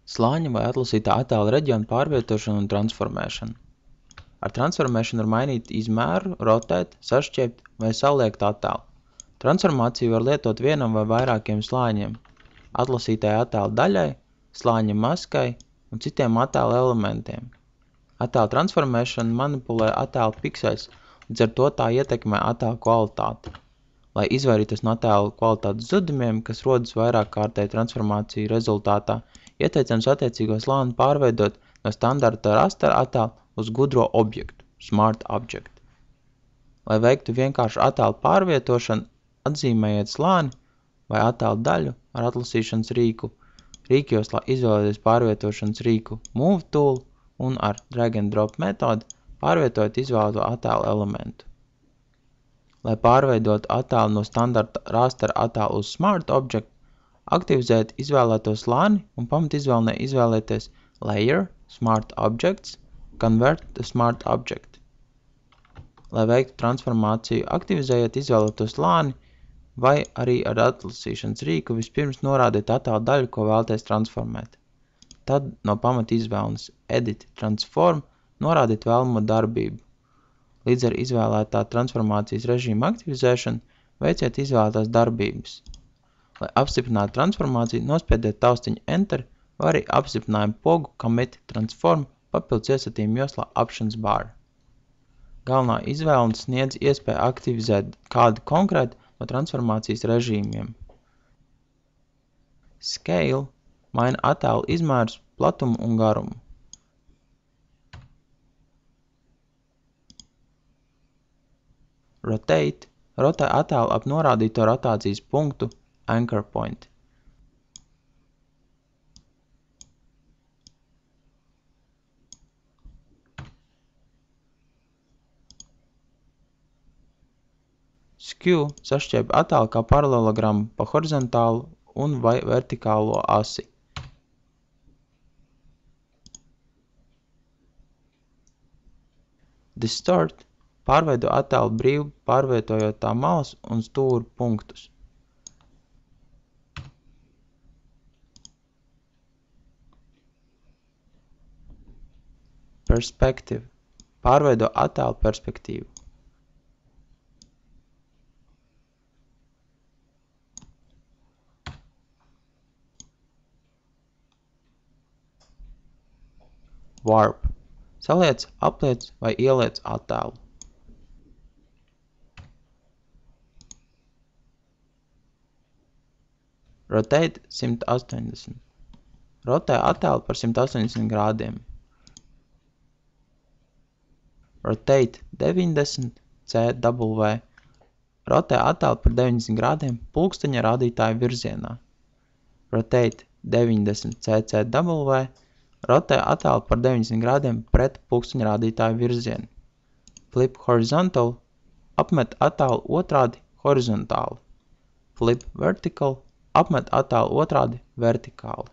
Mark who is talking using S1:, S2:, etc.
S1: Slāņa vai atlasītā attēla reģiona pārvietošana un transformēšana. Ar transformēšanu var mainīt izmēru, rotēt, sašķiept vai saliekt attēlu. Transformāciju var lietot vienam vai vairākiem slāņiem, atlasītajai attēla daļai, slāņa maskai un citiem attēla elementiem. Attēla transformēšana manipulē attēla pikseļus, līdz ar to tā ietekmē attēla kvalitāti. Lai izvairītos no attēla kvalitātes zudumiem, kas rodas vairāk kārtēju transformāciju rezultātā, ieteicams attiecīgo slāni pārveidot no standarta rastera attēla uz gudro objektu, smart object. Lai veiktu vienkāršu attēlu pārvietošanu, atzīmējiet slāni vai attēla daļu ar atlasīšanas rīku, rīkjoslā izvēlieties pārvietošanas rīku Move tool un ar drag and drop metodi pārvietojiet izvēlēto attēla elementu. Lai pārveidotu attēlu no standarta rastera attēla uz smart object, aktivizējiet izvēlēto slāni un pamatizvēlnē izvēlieties Layer, Smart Objects, Convert to Smart Object. Lai veiktu transformāciju, aktivizējiet izvēlēto slāni vai arī ar atlasīšanas rīku vispirms norādiet attēla daļu, ko vēlaties transformēt. Tad no pamatizvēlnes Edit Transform norādiet vēlamo darbību. Līdz ar izvēlētā transformācijas režīma aktivizēšanu veiciet izvēlētās darbības. Lai apstiprinātu transformāciju, nospiediet taustiņu Enter vai arī apstiprinājumu pogu Commit Transform papildus iesatījuma joslā Options bar. Galvenā izvēle sniedz iespēju aktivizēt kādu konkrētu no transformācijas režīmiem. Scale maina attēlu izmērus, platumu un garumu. Rotate rotē attēlu ap norādīto rotācijas punktu Anchor point. Skew sašķiep attēlu kā paralelogramu pa horizontālu un vai vertikālo asi. Distort pārveido attēlu brīvi pārvietojot tā malas un stūra punktus. Perspective pārveido attēlu perspektīvu. Warp saliec, apliec vai ieliec attēlu. Rotate 180 rotē attēlu par 180 grādiem. Rotate 90 CW rotē attēlu par 90 grādiem pulksteņa rādītāja virzienā. Rotate 90 CCW rotē attēlu par 90 grādiem pret pulksteņa rādītāja virzienu. Flip horizontal apmet attēlu otrādi horizontāli. Flip vertical apmet attēlu otrādi vertikāli.